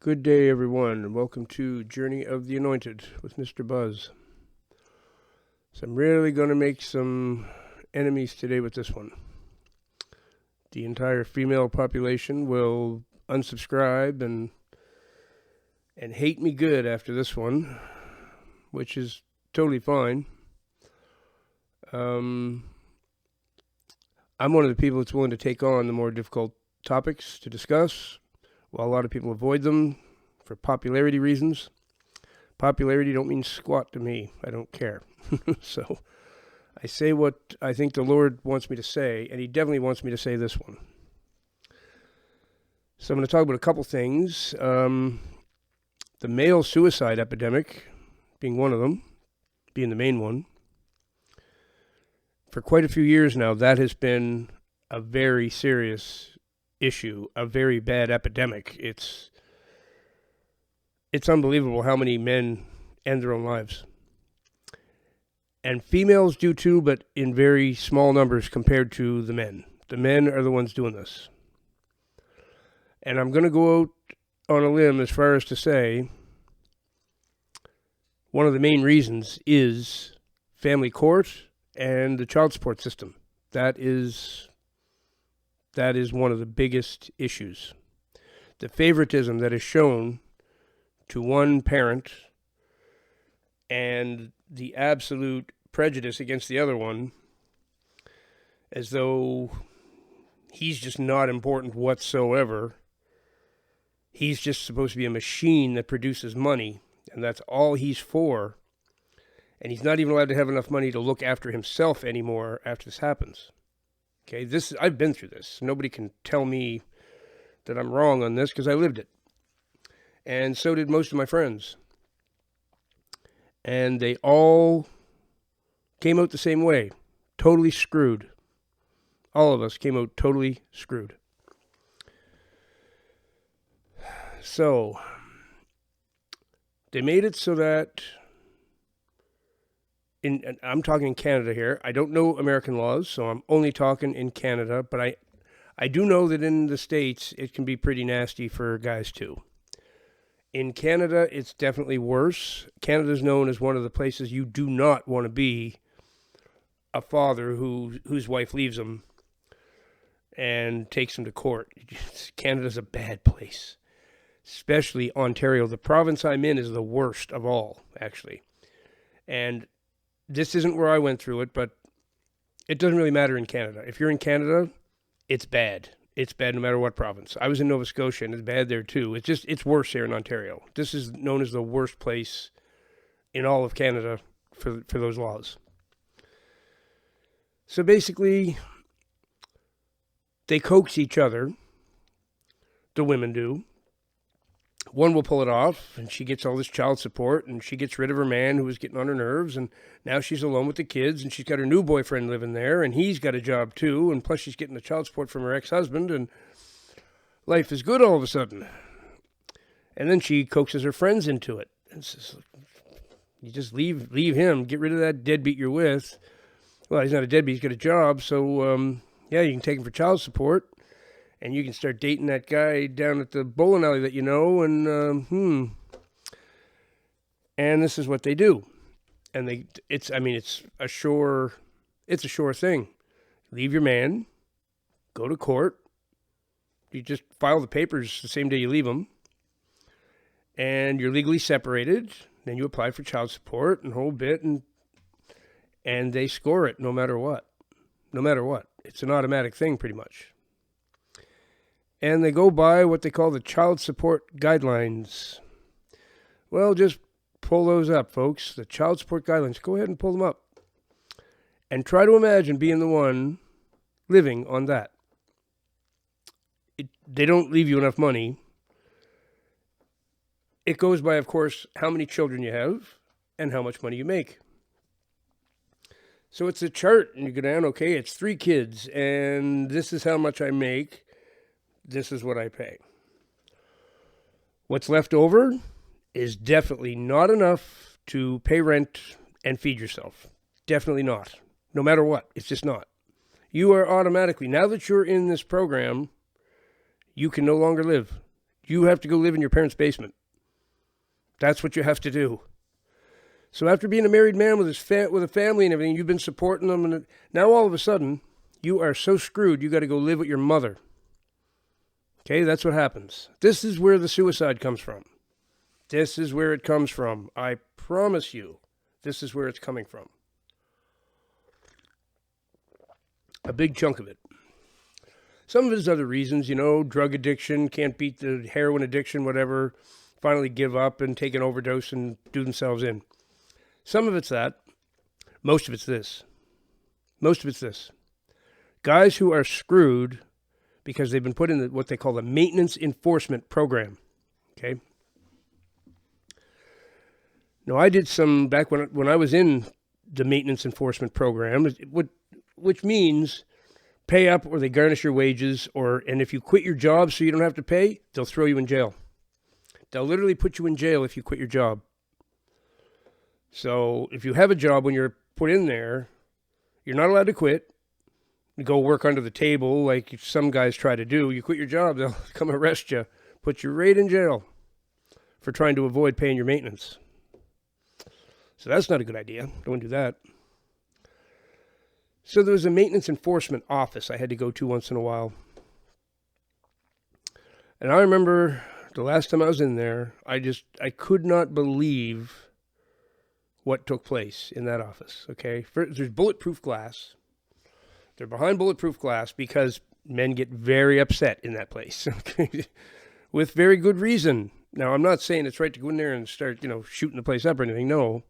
Good day, everyone, and welcome to Journey of the Anointed with Mr. Buzz. So I'm really going to make some enemies today with this one. The entire female population will unsubscribe and hate me good after this one, which is totally fine. I'm one of the people that's willing to take on the more difficult topics to discuss, while a lot of people avoid them for popularity reasons. Popularity don't mean squat to me. I don't care. So I say what I think the Lord wants me to say, and he definitely wants me to say this one. So I'm going to talk about a couple things. The male suicide epidemic being one of them, being the main one. For quite a few years now, that has been a very serious issue, a very bad epidemic. It's unbelievable how many men end their own lives. And females do too, but in very small numbers compared to the men. The men are the ones doing this. And I'm going to go out on a limb as far as to say one of the main reasons is family court and the child support system. That is one of the biggest issues. The favoritism that is shown to one parent and the absolute prejudice against the other one, as though he's just not important whatsoever. He's just supposed to be a machine that produces money, and that's all he's for. And he's not even allowed to have enough money to look after himself anymore after this happens. Okay, I've been through this. Nobody can tell me that I'm wrong on this because I lived it. And so did most of my friends. And they all came out the same way. Totally screwed. All of us came out totally screwed. So, they made it so that, I'm talking in Canada here. I don't know American laws, so I'm only talking in Canada. But I do know that in the States, it can be pretty nasty for guys too. In Canada, it's definitely worse. Canada is known as one of the places you do not want to be a father whose wife leaves him and takes him to court. Canada's a bad place, especially Ontario. The province I'm in is the worst of all, actually. And this isn't where I went through it, but it doesn't really matter in Canada. If you're in Canada, it's bad. It's bad no matter what province. I was in Nova Scotia, and it's bad there too. It's worse here in Ontario. This is known as the worst place in all of Canada for those laws. So basically, they coax each other. The women do. One will pull it off, and she gets all this child support, and she gets rid of her man who was getting on her nerves, and now she's alone with the kids, and she's got her new boyfriend living there, and he's got a job too, and plus she's getting the child support from her ex-husband, and life is good all of a sudden. And then she coaxes her friends into it. And says, you just leave him, get rid of that deadbeat you're with. Well, he's not a deadbeat, he's got a job, so yeah, you can take him for child support. And you can start dating that guy down at the bowling alley that you know, and and this is what they do. And it's a sure thing. Leave your man, go to court. You just file the papers the same day you leave him, and you're legally separated. Then you apply for child support and a whole bit, and they score it no matter what. No matter what, it's an automatic thing, pretty much. And they go by what they call the child support guidelines. Well, just pull those up, folks. The child support guidelines. Go ahead and pull them up. And try to imagine being the one living on that. They don't leave you enough money. It goes by, of course, how many children you have and how much money you make. So it's a chart, and you go down, okay, it's 3 kids, and this is how much I make. This is what I pay. What's left over is definitely not enough to pay rent and feed yourself. Definitely not. No matter what. It's just not. You are automatically, now that you're in this program, you can no longer live. You have to go live in your parents' basement. That's what you have to do. So after being a married man with with a family and everything, you've been supporting them, and now all of a sudden, you are so screwed, you got to go live with your mother. Okay, that's what happens. This is where the suicide comes from. This is where it comes from. I promise you, this is where it's coming from. A big chunk of it. Some of it is other reasons, drug addiction, can't beat the heroin addiction, whatever, finally give up and take an overdose and do themselves in. Some of it's that. Most of it's this. Guys who are screwed because they've been put in what they call the maintenance enforcement program. Okay? Now, I did some, back when I was in the maintenance enforcement program, which means pay up or they garnish your wages, and if you quit your job so you don't have to pay, they'll throw you in jail. They'll literally put you in jail if you quit your job. So if you have a job when you're put in there, you're not allowed to quit. You go work under the table like some guys try to do. You quit your job, they'll come arrest you, put you right in jail for trying to avoid paying your maintenance. So that's not a good idea. Don't want to do that. So there was a maintenance enforcement office I had to go to once in a while. And I remember the last time I was in there, I could not believe what took place in that office, okay? There's bulletproof glass. They're behind bulletproof glass because men get very upset in that place, okay? With very good reason. Now, I'm not saying it's right to go in there and start, shooting the place up or anything, no.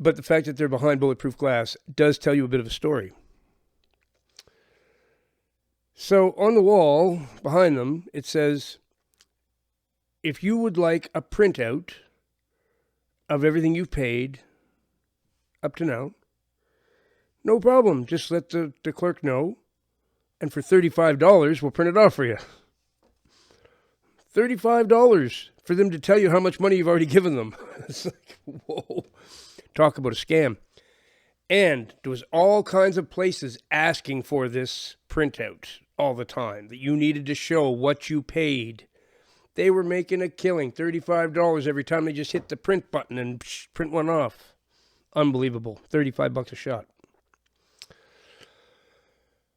But the fact that they're behind bulletproof glass does tell you a bit of a story. So on the wall behind them, it says, if you would like a printout of everything you've paid up to now, no problem. Just let the clerk know. And for $35, we'll print it off for you. $35 for them to tell you how much money you've already given them. It's like, whoa. Talk about a scam. And there was all kinds of places asking for this printout all the time, that you needed to show what you paid. They were making a killing, $35 every time they just hit the print button and print one off. Unbelievable. $35 a shot.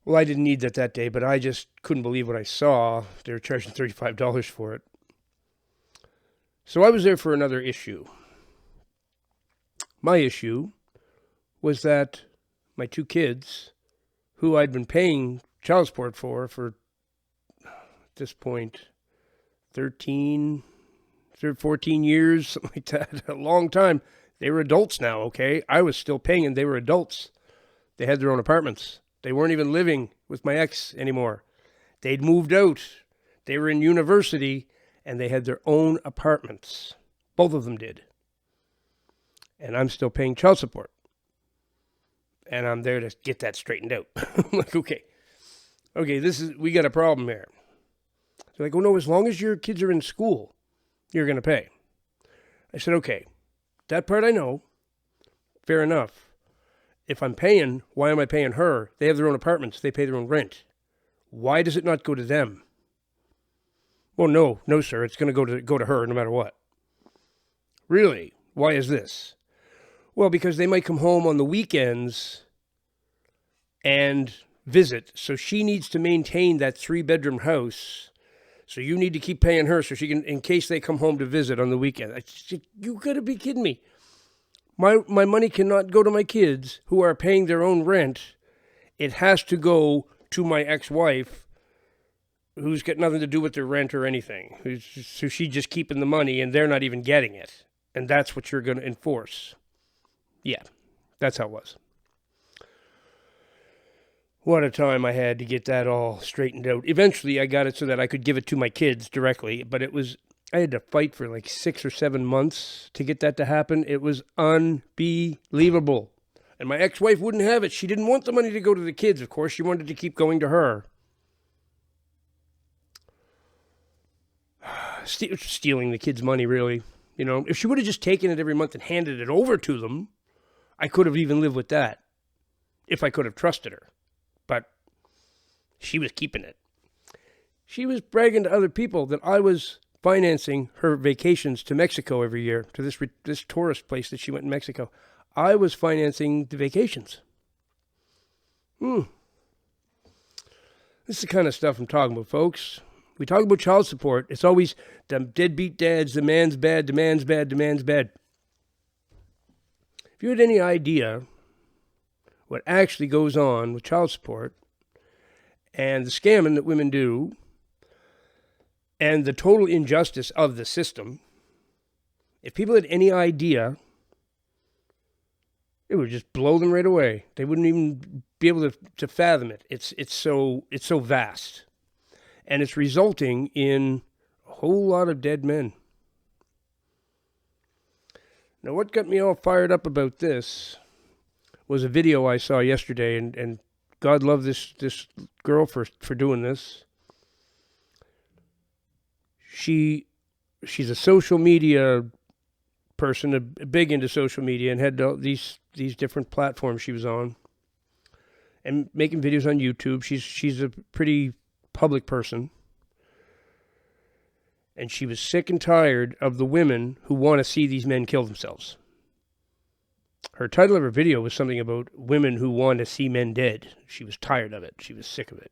Well, I didn't need that day, but I just couldn't believe what I saw. They were charging $35 for it. So I was there for another issue. My issue was that my two kids, who I'd been paying child support for at this point, 14 years, something like that, a long time. They were adults now, okay? I was still paying and they were adults. They had their own apartments. They weren't even living with my ex anymore. They'd moved out. They were in university and they had their own apartments. Both of them did. And I'm still paying child support. And I'm there to get that straightened out. I'm like, okay, we got a problem here. They're like, oh no, as long as your kids are in school, you're going to pay. I said, okay, that part I know. Fair enough. If I'm paying, why am I paying her? They have their own apartments. They pay their own rent. Why does it not go to them? Well, no, sir. It's going to go to her no matter what. Really? Why is this? Well, because they might come home on the weekends and visit. So she needs to maintain that 3-bedroom house. So you need to keep paying her so she can, in case they come home to visit on the weekend. You got to be kidding me. My money cannot go to my kids who are paying their own rent. It has to go to my ex-wife who's got nothing to do with their rent or anything. So she's just keeping the money and they're not even getting it. And that's what you're going to enforce. Yeah, that's how it was. What a time I had to get that all straightened out. Eventually, I got it so that I could give it to my kids directly, but I had to fight for like 6 or 7 months to get that to happen. It was unbelievable. And my ex-wife wouldn't have it. She didn't want the money to go to the kids, of course. She wanted to keep going to her. Stealing the kids' money, really. If she would have just taken it every month and handed it over to them, I could have even lived with that, if I could have trusted her. But she was keeping it. She was bragging to other people that I was financing her vacations to Mexico every year, to this tourist place that she went in Mexico. I was financing the vacations. This is the kind of stuff I'm talking about, folks. We talk about child support. It's always the deadbeat dads, the man's bad, the man's bad, the man's bad. If you had any idea what actually goes on with child support and the scamming that women do and the total injustice of the system, if people had any idea, it would just blow them right away. They wouldn't even be able to fathom it. It's so vast. And it's resulting in a whole lot of dead men. Now, what got me all fired up about this was a video I saw yesterday, and God love this girl for doing this. She's a social media person, big into social media, and had these different platforms she was on, and making videos on YouTube. She's a pretty public person, and she was sick and tired of the women who want to see these men kill themselves. Her title of her video was something about women who want to see men dead. She was tired of it. She was sick of it.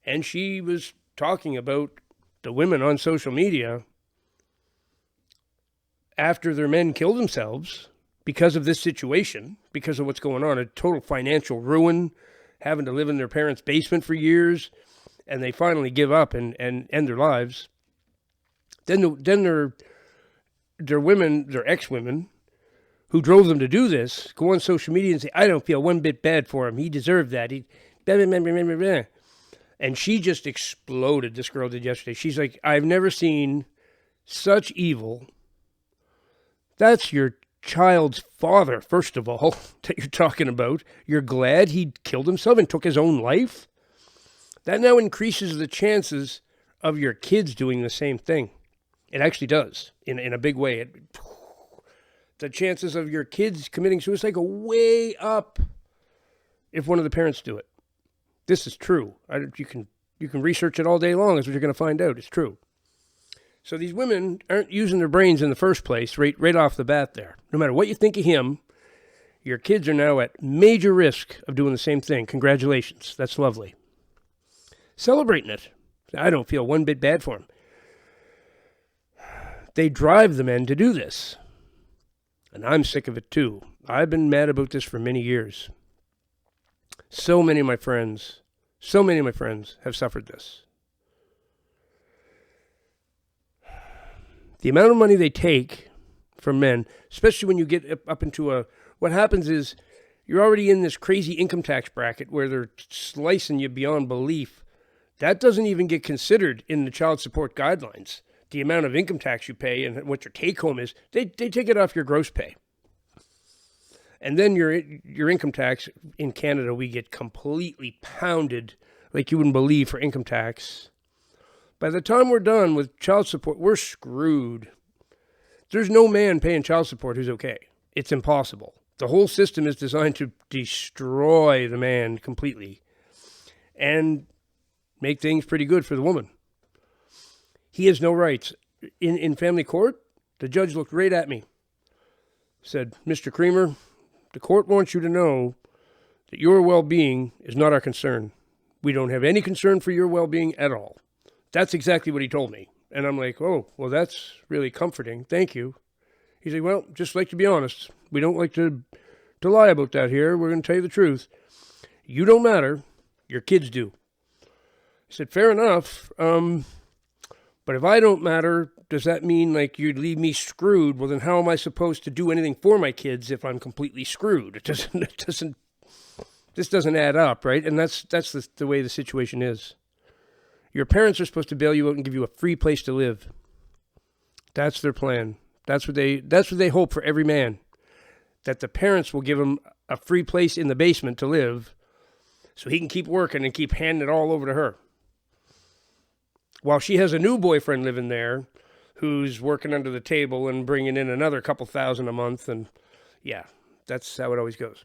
And she was talking about the women on social media after their men killed themselves because of this situation, because of what's going on, a total financial ruin, having to live in their parents' basement for years, and they finally give up and end their lives. Then their women, their ex-women, who drove them to do this, go on social media and say, I don't feel one bit bad for him. He deserved that. And she just exploded, this girl did yesterday. She's like, I've never seen such evil. That's your child's father, first of all, that you're talking about. You're glad he killed himself and took his own life? That now increases the chances of your kids doing the same thing. It actually does, in a big way. The chances of your kids committing suicide go way up if one of the parents do it. This is true. You can research it all day long. That's what you're going to find out. It's true. So these women aren't using their brains in the first place, right off the bat there. No matter what you think of him, your kids are now at major risk of doing the same thing. Congratulations. That's lovely. Celebrating it. I don't feel one bit bad for him. They drive the men to do this. And I'm sick of it too. I've been mad about this for many years. So many of my friends have suffered this. The amount of money they take from men, especially when you get up into what happens is you're already in this crazy income tax bracket where they're slicing you beyond belief. That doesn't even get considered in the child support guidelines. The amount of income tax you pay and what your take home is, they take it off your gross pay. And then your income tax in Canada, we get completely pounded like you wouldn't believe for income tax. By the time we're done with child support, we're screwed. There's no man paying child support who's okay. It's impossible. The whole system is designed to destroy the man completely and make things pretty good for the woman. He has no rights. In family court, the judge looked right at me, said, Mr. Creamer, the court wants you to know that your well-being is not our concern. We don't have any concern for your well-being at all. That's exactly what he told me. And I'm like, oh, well, that's really comforting. Thank you. He's like, well, just like to be honest. We don't like to lie about that here. We're going to tell you the truth. You don't matter. Your kids do. I said, fair enough. But if I don't matter, does that mean like you'd leave me screwed? Well, then how am I supposed to do anything for my kids if I'm completely screwed? This doesn't add up, right? And that's the way the situation is. Your parents are supposed to bail you out and give you a free place to live. That's their plan. That's what they hope for every man. That the parents will give him a free place in the basement to live so he can keep working and keep handing it all over to her. While she has a new boyfriend living there who's working under the table and bringing in another couple thousand a month. And yeah, that's how it always goes.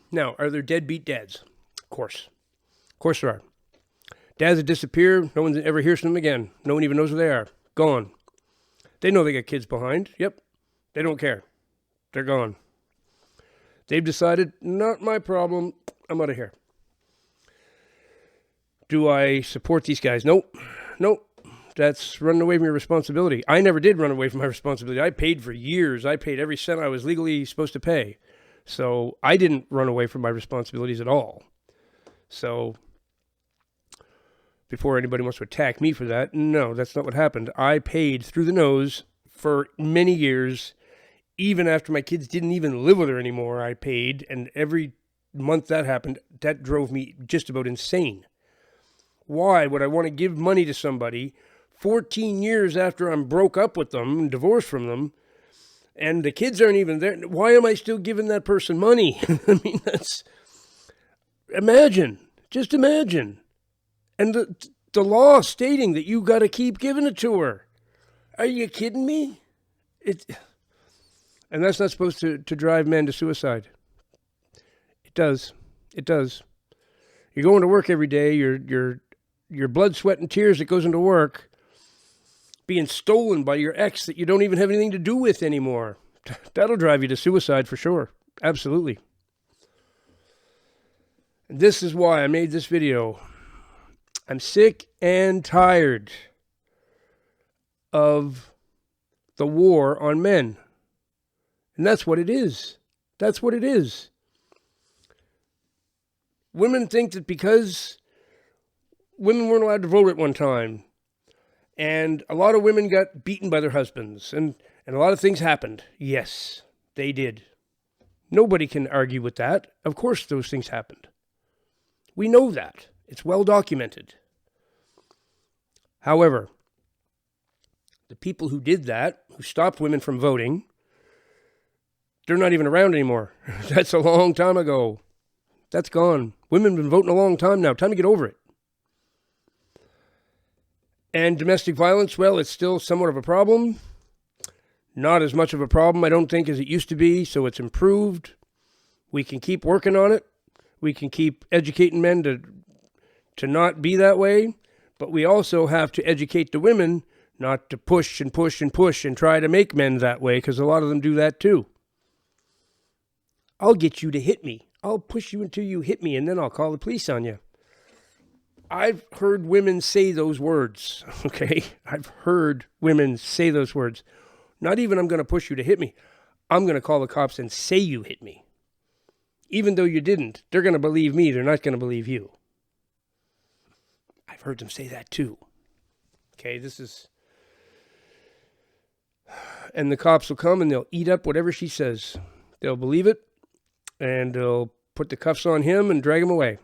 Now, are there deadbeat dads? Of course. Of course there are. Dads that disappear, no one ever hears from them again. No one even knows where they are. Gone. They know they got kids behind. Yep. They don't care. They're gone. They've decided, not my problem. I'm out of here. Do I support these guys? Nope. That's running away from your responsibility. I never did run away from my responsibility. I paid for years. I paid every cent I was legally supposed to pay. So I didn't run away from my responsibilities at all. So before anybody wants to attack me for that, no, that's not what happened. I paid through the nose for many years. Even after my kids didn't even live with her anymore, I paid. And every month that happened, that drove me just about insane. Why would I want to give money to somebody 14 years after I'm broke up with them and divorced from them, and the kids aren't even there? Why am I still giving that person money? I mean, just imagine. And the law stating that you got to keep giving it to her. Are you kidding me? And that's not supposed to drive men to suicide. It does. You're going to work every day. Your blood, sweat, and tears that goes into work being stolen by your ex that you don't even have anything to do with anymore. That'll drive you to suicide for sure. Absolutely. And this is why I made this video. I'm sick and tired of the war on men. And that's what it is. Women think that because women weren't allowed to vote at one time, and a lot of women got beaten by their husbands, and a lot of things happened. Yes, they did. Nobody can argue with that. Of course those things happened. We know that. It's well documented. However, the people who did that, who stopped women from voting, they're not even around anymore. That's a long time ago. That's gone. Women have been voting a long time now. Time to get over it. And domestic violence, well, it's still somewhat of a problem. Not as much of a problem, I don't think, as it used to be, so it's improved. We can keep working on it. We can keep educating men to not be that way, but we also have to educate the women not to push and try to make men that way, because a lot of them do that too. I'll get you to hit me. I'll push you until you hit me, and then I'll call the police on you. I've heard women say those words, okay? I've heard women say those words. Not even I'm going to push you to hit me. I'm going to call the cops and say you hit me. Even though you didn't, they're going to believe me. They're not going to believe you. I've heard them say that too. Okay, and the cops will come and they'll eat up whatever she says. They'll believe it, and they'll put the cuffs on him and drag him away.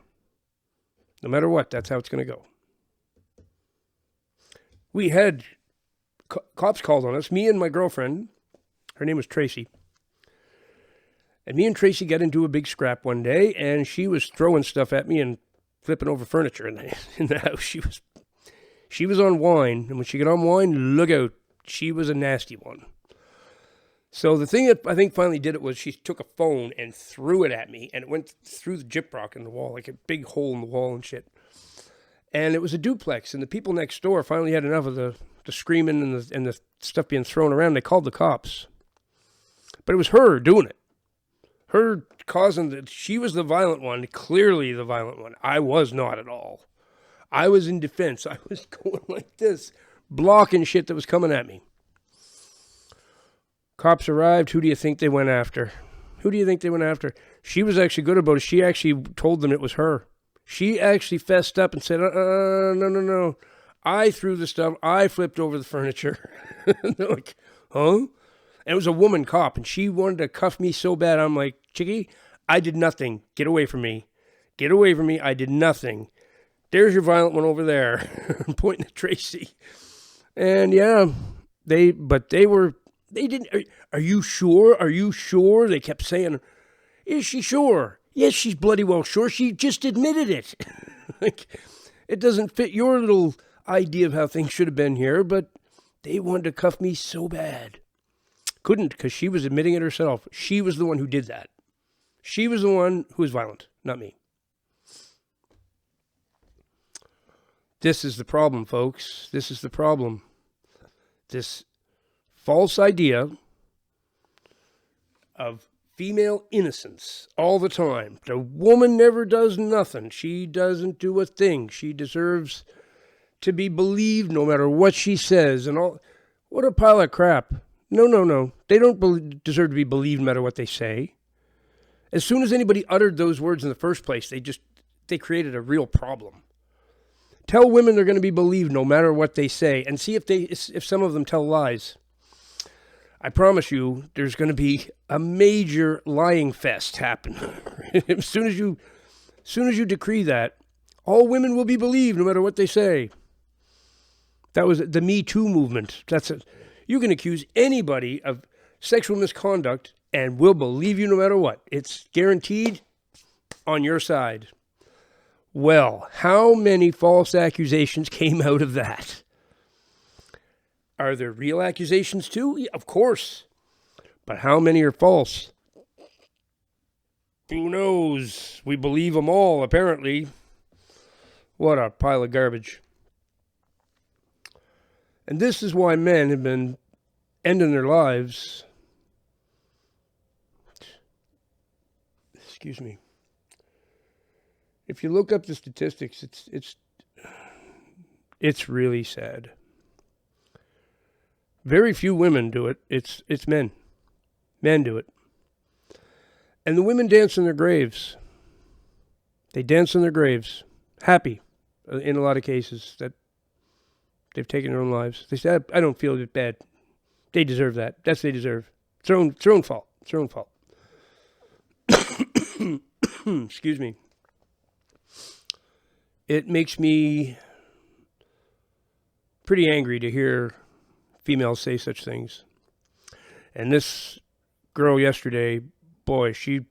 No matter what, that's how it's going to go. We had cops called on us, me and my girlfriend. Her name was Tracy. And me and Tracy got into a big scrap one day, and she was throwing stuff at me and flipping over furniture in the house. She was on wine, and when she got on wine, look out. She was a nasty one. So the thing that I think finally did it was she took a phone and threw it at me, and it went through the gyprock in the wall, like a big hole in the wall and shit. And it was a duplex, and the people next door finally had enough of the screaming and the stuff being thrown around. They called the cops. But it was her doing it. Her causing she was the violent one, clearly the violent one. I was not at all. I was in defense. I was going like this, blocking shit that was coming at me. Cops arrived. Who do you think they went after? She was actually good about it. She actually told them it was her. She actually fessed up and said, no. I threw the stuff. I flipped over the furniture. They're like, huh? And it was a woman cop, and she wanted to cuff me so bad. I'm like, Chickie, I did nothing. Get away from me. I did nothing. There's your violent one over there. I'm pointing at Tracy. And yeah, they didn't. Are you sure? They kept saying, is she sure? Yes, she's bloody well sure. She just admitted it. Like, it doesn't fit your little idea of how things should have been here, but they wanted to cuff me so bad. Couldn't, because she was admitting it herself. She was the one who did that. She was the one who was violent, not me. This is the problem, folks. This is the problem. This false idea of female innocence all the time. The woman never does nothing. She doesn't do a thing. She deserves to be believed no matter what she says and all. What a pile of crap. No. They don't deserve to be believed no matter what they say. As soon as anybody uttered those words in the first place, they created a real problem. Tell women they're going to be believed no matter what they say, and see if some of them tell lies. I promise you, there's going to be a major lying fest happen. As soon as you decree that, all women will be believed no matter what they say. That was the Me Too movement. You can accuse anybody of sexual misconduct and we'll believe you no matter what. It's guaranteed on your side. Well, how many false accusations came out of that? Are there real accusations too? Yeah, of course. But how many are false? Who knows? We believe them all, apparently. What a pile of garbage. And this is why men have been ending their lives. Excuse me. If you look up the statistics, it's really sad. Very few women do it. It's men. Men do it. And the women dance in their graves. They dance in their graves, happy in a lot of cases that they've taken their own lives. They say, I don't feel bad. They deserve that. That's what they deserve. It's their own fault. It's their own fault. Excuse me. It makes me pretty angry to hear females say such things. And this girl yesterday, boy, she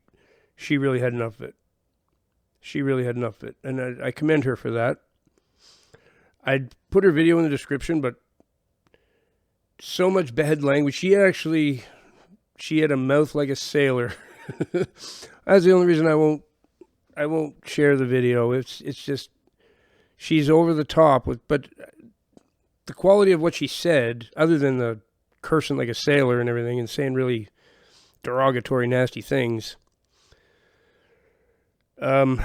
really had enough of it. She really had enough of it. And I commend her for that. I'd put her video in the description, but so much bad language. She had a mouth like a sailor. That's the only reason I won't share the video. It's just, she's over the top with, but the quality of what she said, other than the cursing like a sailor and everything and saying really derogatory, nasty things. Well,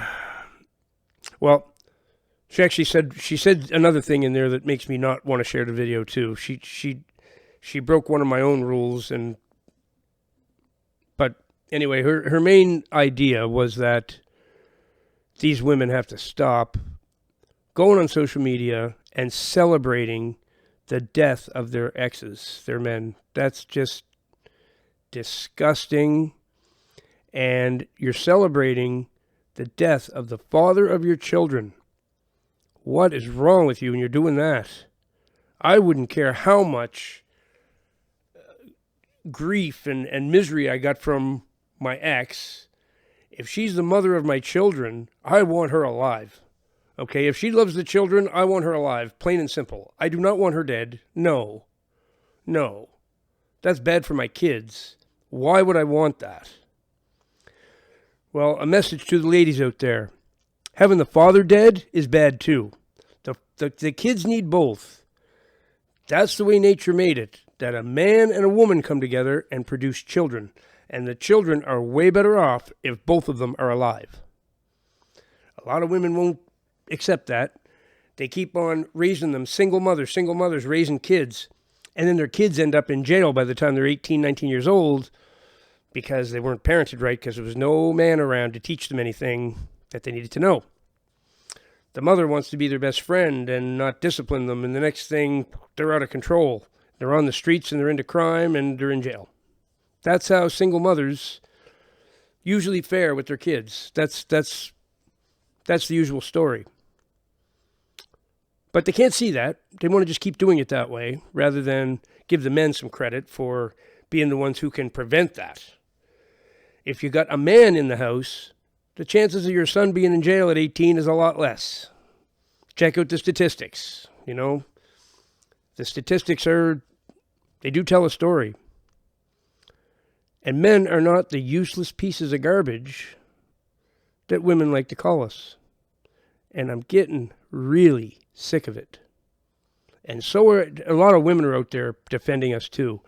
she said another thing in there that makes me not want to share the video too. She broke one of my own rules, but anyway, her main idea was that these women have to stop going on social media and celebrating the death of their exes, their men. That's just disgusting. And you're celebrating the death of the father of your children. What is wrong with you when you're doing that? I wouldn't care how much grief and misery I got from my ex. If she's the mother of my children, I want her alive. Okay, if she loves the children, I want her alive, plain and simple. I do not want her dead. No. That's bad for my kids. Why would I want that? Well, a message to the ladies out there. Having the father dead is bad too. The kids need both. That's the way nature made it, that a man and a woman come together and produce children. And the children are way better off if both of them are alive. A lot of women won't accept that. They keep on raising them, single mothers raising kids, and then their kids end up in jail by the time they're 18, 19 years old because they weren't parented right, because there was no man around to teach them anything that they needed to know. The mother wants to be their best friend and not discipline them, and the next thing, they're out of control. They're on the streets and they're into crime and they're in jail. That's how single mothers usually fare with their kids. That's the usual story. But they can't see that. They want to just keep doing it that way rather than give the men some credit for being the ones who can prevent that. If you got a man in the house, the chances of your son being in jail at 18 is a lot less. Check out the statistics. The statistics they do tell a story. And men are not the useless pieces of garbage that women like to call us. And I'm getting really Sick of it. And so are a lot of women are out there defending us too.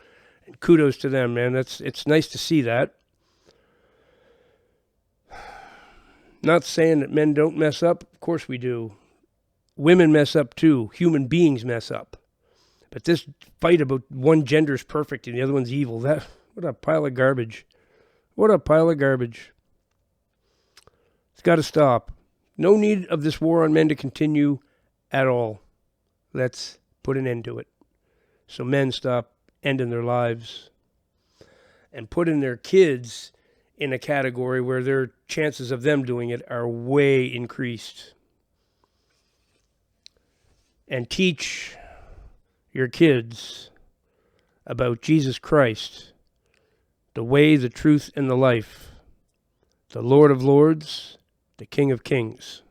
And kudos to them, man. It's nice to see that. Not saying that men don't mess up. Of course we do. Women mess up too. Human beings mess up. But this fight about one gender's perfect and the other one's evil, what a pile of garbage. What a pile of garbage. It's got to stop. No need of this war on men to continue at all. Let's put an end to it. So men stop ending their lives and putting their kids in a category where their chances of them doing it are way increased. And teach your kids about Jesus Christ, the way, the truth, and the life, the Lord of Lords, the King of Kings.